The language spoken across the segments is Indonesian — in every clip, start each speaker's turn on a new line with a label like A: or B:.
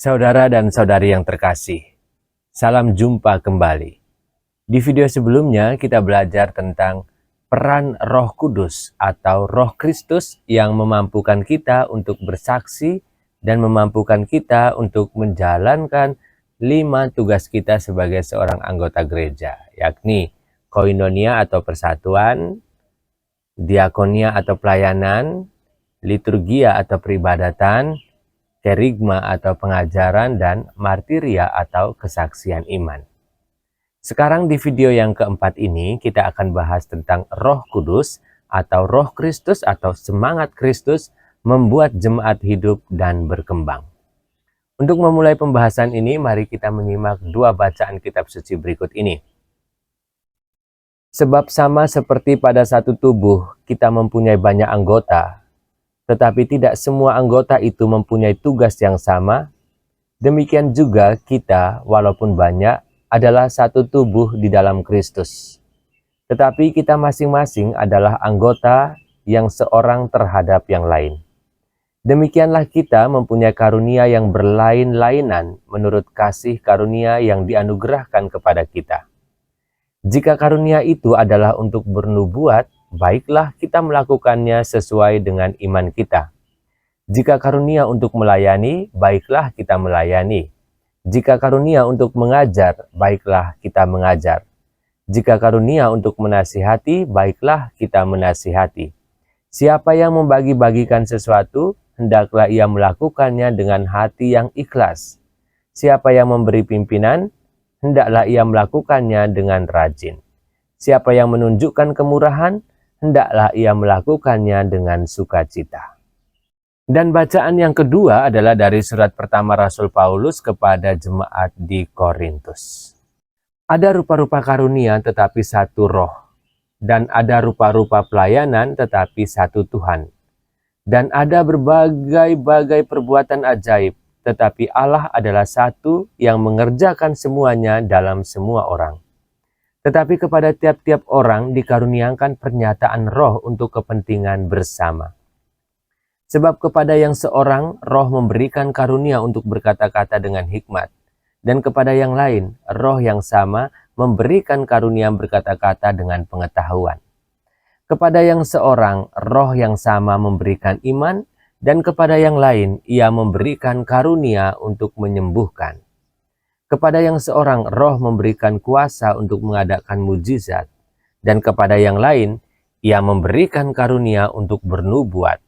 A: Saudara dan saudari yang terkasih, salam jumpa kembali. Di video sebelumnya kita belajar tentang peran Roh Kudus atau Roh Kristus yang memampukan kita untuk bersaksi dan memampukan kita untuk menjalankan 5 tugas kita sebagai seorang anggota gereja, yakni koinonia atau persatuan, diakonia atau pelayanan, liturgia atau peribadatan, kerigma atau pengajaran, dan martiria atau kesaksian iman. Sekarang di video yang keempat ini kita akan bahas tentang Roh Kudus atau Roh Kristus atau semangat Kristus membuat jemaat hidup dan berkembang. Untuk memulai pembahasan ini, mari kita menyimak 2 bacaan kitab suci berikut ini. Sebab sama seperti pada satu tubuh kita mempunyai banyak anggota, tetapi tidak semua anggota itu mempunyai tugas yang sama. Demikian juga kita, walaupun banyak, adalah satu tubuh di dalam Kristus. Tetapi kita masing-masing adalah anggota yang seorang terhadap yang lain. Demikianlah kita mempunyai karunia yang berlain-lainan menurut kasih karunia yang dianugerahkan kepada kita. Jika karunia itu adalah untuk bernubuat, baiklah kita melakukannya sesuai dengan iman kita. Jika karunia untuk melayani, baiklah kita melayani. Jika karunia untuk mengajar, baiklah kita mengajar. Jika karunia untuk menasihati, baiklah kita menasihati. Siapa yang membagi-bagikan sesuatu, hendaklah ia melakukannya dengan hati yang ikhlas. Siapa yang memberi pimpinan, hendaklah ia melakukannya dengan rajin. Siapa yang menunjukkan kemurahan, hendaklah ia melakukannya dengan sukacita. Dan bacaan yang kedua adalah dari surat pertama Rasul Paulus kepada jemaat di Korintus. Ada rupa-rupa karunia tetapi satu roh, dan ada rupa-rupa pelayanan tetapi satu Tuhan. Dan ada berbagai-bagai perbuatan ajaib, tetapi Allah adalah satu yang mengerjakan semuanya dalam semua orang. Tetapi kepada tiap-tiap orang dikaruniakan pernyataan roh untuk kepentingan bersama. Sebab kepada yang seorang roh memberikan karunia untuk berkata-kata dengan hikmat, dan kepada yang lain roh yang sama memberikan karunia berkata-kata dengan pengetahuan. Kepada yang seorang roh yang sama memberikan iman, dan kepada yang lain ia memberikan karunia untuk menyembuhkan. Kepada yang seorang roh memberikan kuasa untuk mengadakan mujizat, dan kepada yang lain ia memberikan karunia untuk bernubuat,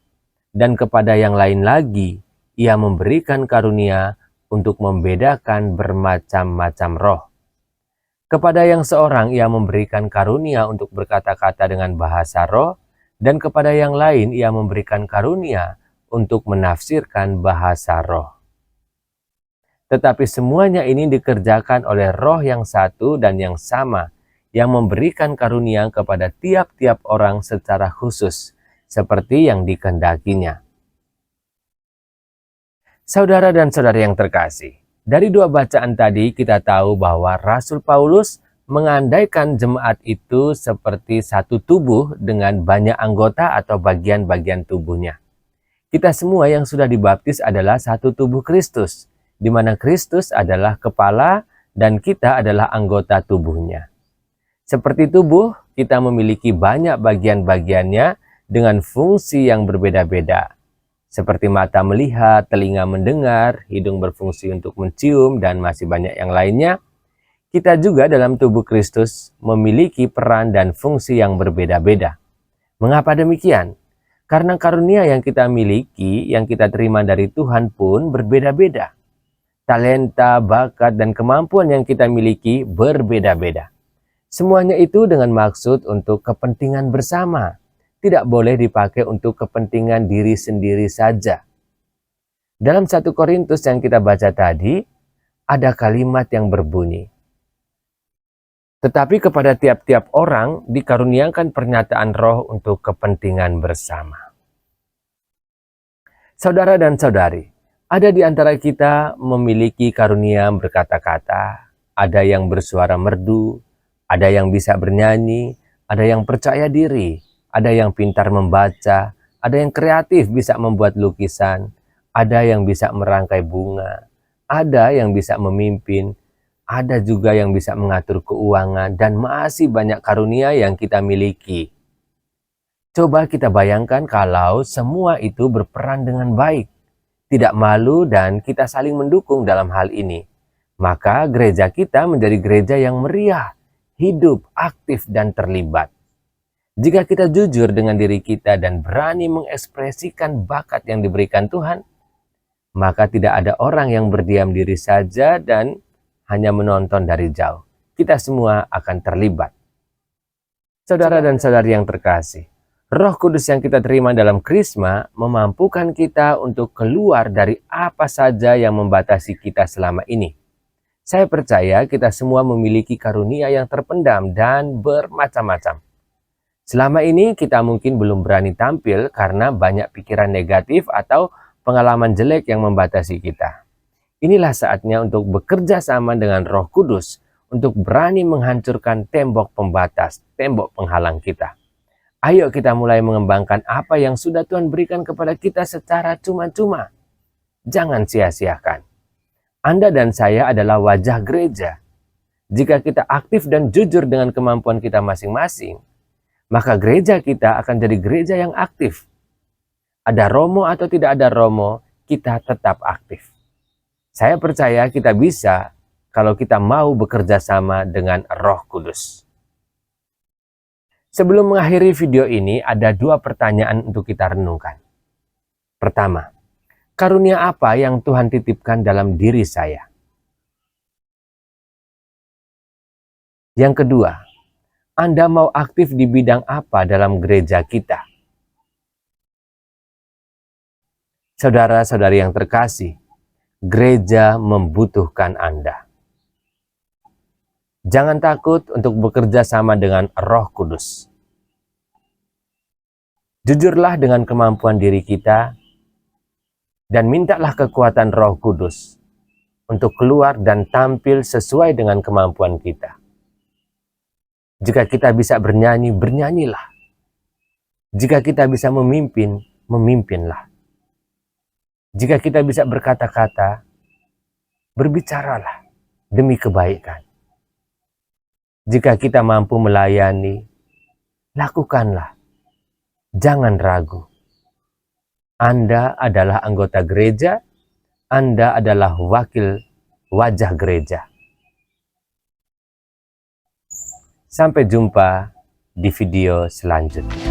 A: dan kepada yang lain lagi ia memberikan karunia untuk membedakan bermacam-macam roh. Kepada yang seorang ia memberikan karunia untuk berkata-kata dengan bahasa roh, dan kepada yang lain ia memberikan karunia untuk menafsirkan bahasa roh. Tetapi semuanya ini dikerjakan oleh roh yang satu dan yang sama, yang memberikan karunia kepada tiap-tiap orang secara khusus, seperti yang dikehendakinya. Saudara dan saudari yang terkasih, dari 2 bacaan tadi kita tahu bahwa Rasul Paulus mengandaikan jemaat itu seperti satu tubuh dengan banyak anggota atau bagian-bagian tubuhnya. Kita semua yang sudah dibaptis adalah satu tubuh Kristus, di mana Kristus adalah kepala dan kita adalah anggota tubuhnya. Seperti tubuh, kita memiliki banyak bagian-bagiannya dengan fungsi yang berbeda-beda. Seperti mata melihat, telinga mendengar, hidung berfungsi untuk mencium, dan masih banyak yang lainnya. Kita juga dalam tubuh Kristus memiliki peran dan fungsi yang berbeda-beda. Mengapa demikian? Karena karunia yang kita miliki, yang kita terima dari Tuhan pun berbeda-beda. Talenta, bakat, dan kemampuan yang kita miliki berbeda-beda. Semuanya itu dengan maksud untuk kepentingan bersama. Tidak boleh dipakai untuk kepentingan diri sendiri saja. Dalam 1 Korintus yang kita baca tadi, ada kalimat yang berbunyi, tetapi kepada tiap-tiap orang dikaruniakan pernyataan roh untuk kepentingan bersama. Saudara dan saudari, ada di antara kita memiliki karunia berkata-kata, ada yang bersuara merdu, ada yang bisa bernyanyi, ada yang percaya diri, ada yang pintar membaca, ada yang kreatif bisa membuat lukisan, ada yang bisa merangkai bunga, ada yang bisa memimpin, ada juga yang bisa mengatur keuangan, dan masih banyak karunia yang kita miliki. Coba kita bayangkan kalau semua itu berperan dengan baik, tidak malu, dan kita saling mendukung dalam hal ini. Maka gereja kita menjadi gereja yang meriah, hidup, aktif, dan terlibat. Jika kita jujur dengan diri kita dan berani mengekspresikan bakat yang diberikan Tuhan, maka tidak ada orang yang berdiam diri saja dan hanya menonton dari jauh. Kita semua akan terlibat. Saudara dan saudari yang terkasih, Roh Kudus yang kita terima dalam Krisma memampukan kita untuk keluar dari apa saja yang membatasi kita selama ini. Saya percaya kita semua memiliki karunia yang terpendam dan bermacam-macam. Selama ini kita mungkin belum berani tampil karena banyak pikiran negatif atau pengalaman jelek yang membatasi kita. Inilah saatnya untuk bekerja sama dengan Roh Kudus untuk berani menghancurkan tembok pembatas, tembok penghalang kita. Ayo kita mulai mengembangkan apa yang sudah Tuhan berikan kepada kita secara cuma-cuma. Jangan sia-siakan. Anda dan saya adalah wajah gereja. Jika kita aktif dan jujur dengan kemampuan kita masing-masing, maka gereja kita akan jadi gereja yang aktif. Ada romo atau tidak ada romo, kita tetap aktif. Saya percaya kita bisa kalau kita mau bekerja sama dengan Roh Kudus. Sebelum mengakhiri video ini, ada 2 pertanyaan untuk kita renungkan. Pertama, karunia apa yang Tuhan titipkan dalam diri saya? Yang kedua, Anda mau aktif di bidang apa dalam gereja kita? Saudara-saudari yang terkasih, gereja membutuhkan Anda. Jangan takut untuk bekerja sama dengan Roh Kudus. Jujurlah dengan kemampuan diri kita dan mintalah kekuatan Roh Kudus untuk keluar dan tampil sesuai dengan kemampuan kita. Jika kita bisa bernyanyi, bernyanyilah. Jika kita bisa memimpin, memimpinlah. Jika kita bisa berkata-kata, berbicaralah demi kebaikan. Jika kita mampu melayani, lakukanlah. Jangan ragu. Anda adalah anggota gereja, Anda adalah wakil wajah gereja. Sampai jumpa di video selanjutnya.